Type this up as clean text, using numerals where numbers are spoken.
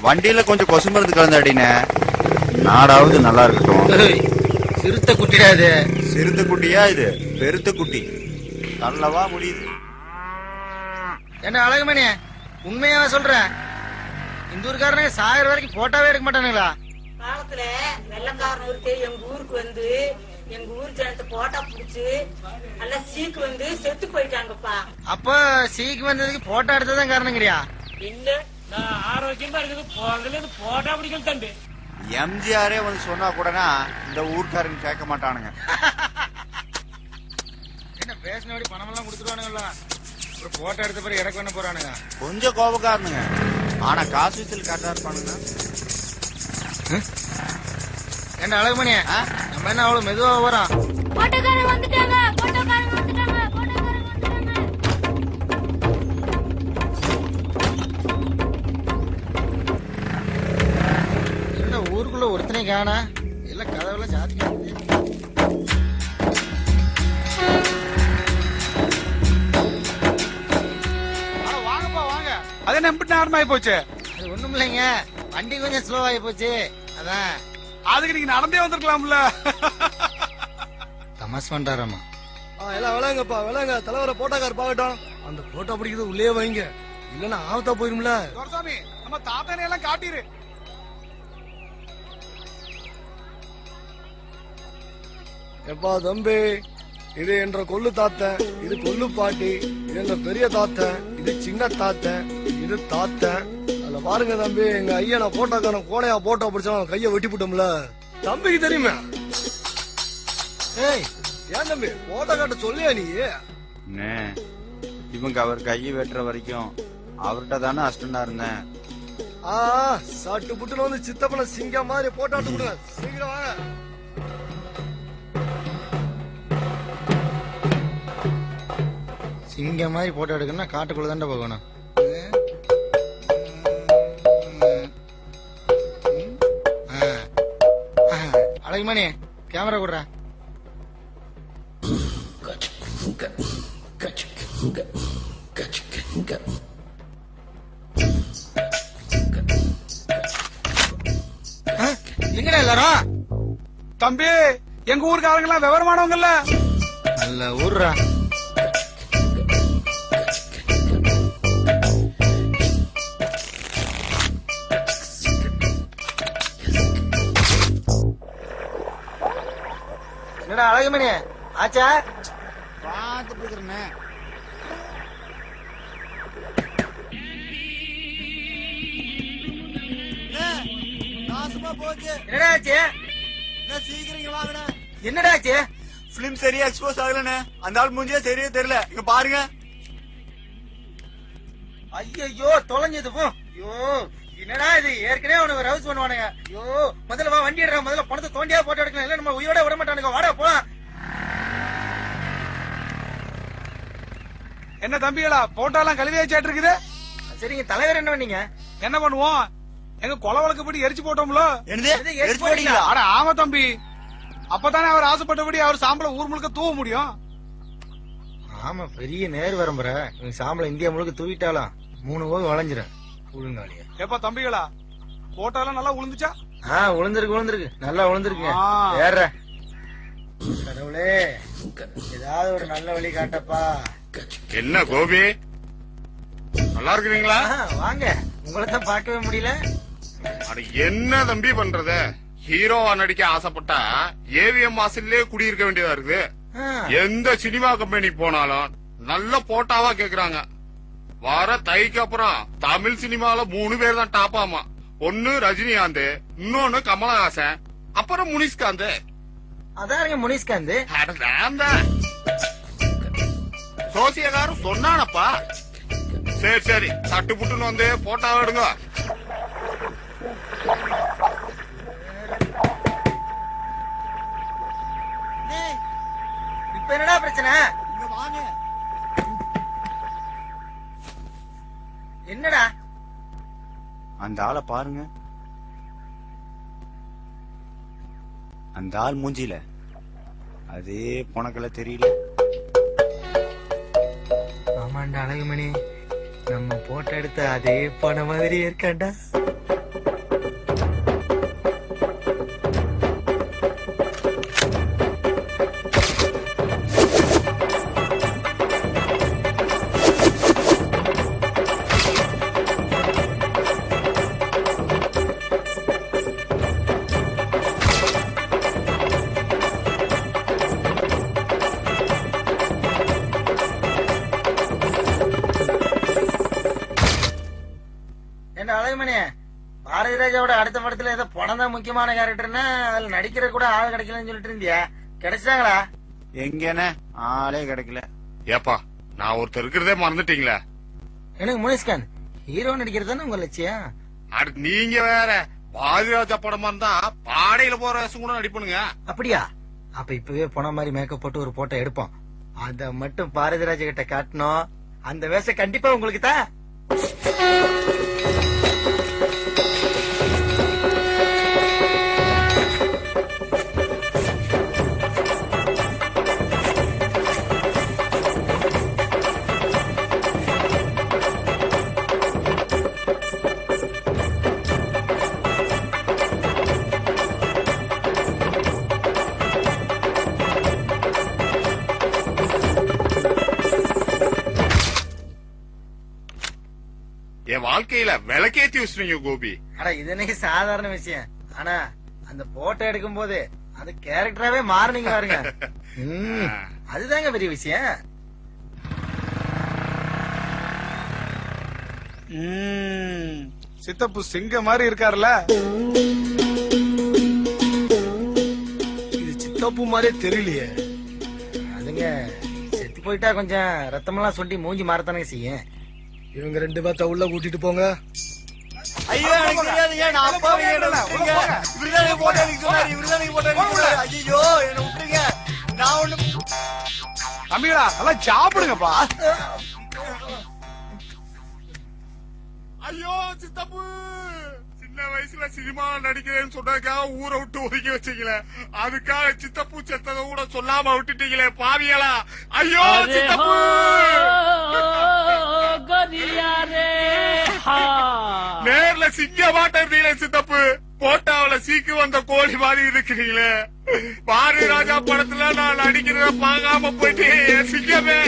வண்டியில கொஞ்சம் கொசு மருந்து கலந்தாடினே, நாடாவது நல்லா இருக்கட்டும். சிறுத்தை குட்டிடாது. சிறுத்தை குட்டியா இது? பெருத்த குட்டி. நல்லவா முடியுது. என்ன அழகுமணி, உண்மையா சொல்றேன், இந்த ஊருக்காரனுங்க சாகர வரைக்கும் போட்டாவே எடுக்க மாட்டானுங்களா? காலத்துல வெள்ளக்காரன் ஒருத்தர் எங்க ஊருக்கு வந்து எங்க ஊர் ஜனத்தை போட்டா புடிச்சு நல்லா சீக்கு வந்து செத்து போயிட்டாங்கப்பா. அப்ப சீக்கு வந்ததுக்கு போட்டோ எடுத்ததான் காரணங்கிறியா? இல்ல, நான் ஆரோக்கியமா இருக்குது போட்டா பிடிக்கல தம்பி. எம்ஜிஆரே வந்து சொன்னா கூடனா இந்த ஊர்க்காரங்க கேட்க மாட்டானுங்க. என்ன பேசினபடி பணம் எல்லாம் கொடுத்துருவானுங்களா? ஒரு போட்டோ எடுத்த பிறகு இறக்க பண்ண போறானுங்க. கொஞ்சம் கோபக்காரனுங்க, ஆனா காசு விஷயத்தில் கரெக்டா இருப்பானுங்க. என்ன அழகுமணி, நம்ம என்ன அவ்வளவு மெதுவா வரோம்? போட்டோக்காரங்க வந்துட்டாங்க, போட்டோக்காரங்க வந்துட்டாங்க, போட்டோக்காரங்க வந்துட்டாங்க. என்ன ஊருக்குள்ள ஒருத்தனையும் காணா? இல்ல கதவுல ஜாதி. வாங்கப்பா வாங்க. அது என்ன எப்படி நேரமாயி போச்சு? அது ஒண்ணும் இல்லைங்க, வண்டி கொஞ்சம் ஸ்லோ ஆகி போச்சு, அதான். அதுக்கு நீங்க நடந்தே வந்திருக்கலாம்ல. தமாஸ் பண்றாராமா. எல்லாம் விளையாங்கப்பா விளையாங்க. தலைவரை போட்டோக்கார் பாக்கட்டும். அந்த போட்டோ பிடிக்கிறது உள்ளே வைங்க, இல்லன்னா ஆபத்தா போயிரும்ல. துரசாமி, நம்ம தாத்தானை எல்லாம் காட்டிரு. எப்பா தம்பி, இது என்ற கொள்ளு தாத்தன், இது கொள்ளு பாட்டி, இது என்ற பெரிய தாத்தன், இது சின்ன தாத்தன், இது தாத்தன். அதுல பாருங்க தம்பி, எங்க ஐயா நான் போட்டோக்காரன் கோணையா போட்டோ பிடிச்சா கைய வெட்டி போட்டோம்ல. தம்பிக்கு தெரியுமே. ஏய், ஏன் தம்பி போட்டோ காட்ட சொல்லியா நீ? இவங்க அவர் கையை வெட்டுற வரைக்கும் அவர்கிட்ட தானே அஸ்டண்டா இருந்தேன். சாட்டு புட்டுல வந்து சித்தப்பன சிங்கம் மாதிரி போட்டோ எடுத்து கொடுங்க. சீக்கிரம் வாங்க. சிங்க மாதிரி போட்டோ எடுக்கணும்னா காட்டுக்குள்ள தாண்டா போகணும். அழகுமணி, கேமரா கொடுறேன். எங்கடா எல்லாரும்? தம்பி, எங்க ஊருக்காரங்க எல்லாம் விவரமானவங்கல்ல. நல்ல ஊர்ரா. என்னடா அழகுமணி ஆச்சா? பார்த்துட்டு இருக்கிறேன். என்னடா ஆச்சு? சீக்கிரம் வாங்கின. என்னடா ஆச்சு? பிலிம் சரியா எக்ஸ்போஸ் ஆகலன்னு அந்த ஆள் மூஞ்சியே சரியா தெரியல. இங்க பாருங்க. ஐயோ தொலைஞ்சது போ. ஐயோ என்னடா இது, ஏற்கனவே உனக்கு ரவுஸ் பண்ணுவானுங்க. ஐயோ முதல்ல வா, வண்டி எடுறா, முதல்ல பணத்தை தோண்டியா போட்டோ எடுக்கலாம், இல்ல நம்ம உயிரோட விட மாட்டானுங்க. வாடா போலாம். என்ன தம்பிகளா, போட்டோ எல்லாம் கழுவி வச்சாட்டு இருக்குது. சரிங்க தலைவர், என்ன பண்ணீங்க? என்ன பண்ணுவோம், எங்க கொலை வழக்கப்படி எரிச்சு போட்டோம்ல. எரிச்சு போட்டீங்களா? அட ஆமா தம்பி, அப்பதானே அவர் ஆசைப்பட்டபடி அவர் சாம்பலை ஊர் முழுக்க தூவ முடியும். ஆமா, பெரிய நேர் வரம்புற. இவங்க சாம்பலை இந்தியா முழுக்க தூவிட்டாலும் 3 போக வளைஞ்சிரும். உளுங்காலியா ஏப்பா தம்பிகளா, போட்டோ எல்லாம் நல்லா உளுந்துச்சா? உளுந்திருக்கு நல்லா உளுந்திருக்குங்க. ஏற கடவுளே, ஏதாவது ஒரு நல்ல வழி காட்டப்பா. என்ன கோபி, நல்லா இருக்கிறீங்களா? வாங்க, உங்களை தான் பார்க்கவே முடியல. அது என்ன தம்பி பண்றது, ஹீரோவா நடிக்க ஆசைப்பட்டா ஏவிஎம் வாசல்லே குடியிருக்க வேண்டியதா இருக்குது. எந்த சினிமா கம்பெனிக்கு போனாலும் நல்ல போட்டாவா கேக்குறாங்க. வர தைக்கு அப்புறம் தமிழ் சினிமால 3 பேர் தான் டாப் ஆமா. ஒன்னு ரஜினிகாந்த், இன்னொன்னு கமலஹாசன், அப்புறம் முனிஷ்காந்த். அதான் முனிஷ்காந்த். சோசியக்காரன் சொன்னானப்பா. சரி சரி, சட்டு புட்டுன்னு வந்து போட்டோ எடுங்க. இப்ப என்னடா பிரச்சனை? என்னடா? அந்த ஆளை பாருங்க. அந்த ஆள் மூஞ்சில அதே பொணக்கல தெரியல. ஆமாண்டா அழகுமணி, நம்ம போட்டோ எடுத்த அதே போன மாதிரி இருக்காண்டா. ராஜாவோட அடுத்த படத்துல ஏதோ படம் தான் முக்கியமான கேரக்டர்னா அதுல நடிக்கிற கூட ஆள் கிடைக்கலன்னு சொல்லிட்டு இருந்தியா, கிடைச்சாங்களா? எங்கன்னு ஆளே கிடைக்கல. ஏப்பா நான் ஒருத்தர் இருக்கிறதே மறந்துட்டீங்களா? எனக்கு முனிஷ்கான் ஹீரோ நடிக்கிறது தானே உங்க லட்சியம்? அடுத்து நீங்க வேற பாரதிராஜா படமா இருந்தா பாடையில போற வேஷம் கூட நடிப்பனுங்க. அப்படியா? அப்ப இப்பவே போன மாதிரி மேக்கப் போட்டு ஒரு போட்டோ எடுப்போம். அத மட்டும் பாரதிராஜா கிட்ட காட்டணும். அந்த வேஷம் கண்டிப்பா உங்களுக்கு தான். என் வாழ்க்கையில விளக்கேத்தி வச்சுருங்க கோபி. அட இது எனக்கு சாதாரண விஷயம். ஆனா அந்த போட்டோ எடுக்கும் போது அந்த கேரக்டராவே மாறினீங்க பாருங்க. அதுதாங்க பெரிய விஷயம். சித்தப்பு சிங்க மாதிரி இருக்காருல்ல. இது சித்தப்பு மாதிரியே தெரியலையே. அதுங்க செத்து போயிட்டா கொஞ்சம் ரத்தமெல்லாம் சொல்லி மூஞ்சி மாறத்தானே செய்யும். இவங்க 2 பேர்த்த உள்ள கூட்டிட்டு போங்க. ஐயோ எனக்கு தெரியாதுங்க, நான் அப்பாவிங்க, என்னை விட்டுருங்க. இவருதானே போட்டோ எடுக்க சொன்னாரு, இவருதானே போட்டோ எடுக்க சொன்னாரு. ஐயோ என்னை விட்டுருங்க, நான் ஒண்ணு. தம்பிகளா நல்லா சாப்பிடுங்கப்பா. ஐயோ சித்தப்பு, சின்ன வயசுல சினிமாவில் நடிக்கிறேன்னு சொன்னதுக்காக ஊரை விட்டு ஒதுக்கி வச்சீங்களே, அதுக்காக சித்தப்பு செத்ததை கூட சொல்லாம விட்டுட்டீங்களே பாவியலா. ஐயோ சித்தப்பு. நேர்ல சிங்க மாட்டீங்களே சித்தப்பு, போட்டாவில சீக்கு வந்த கோழி மாதிரி இருக்கிறீங்களே. பாரதி ராஜா படத்துல நான் நடிக்கிறத பார்க்காம போயிட்டு சிங்கமே.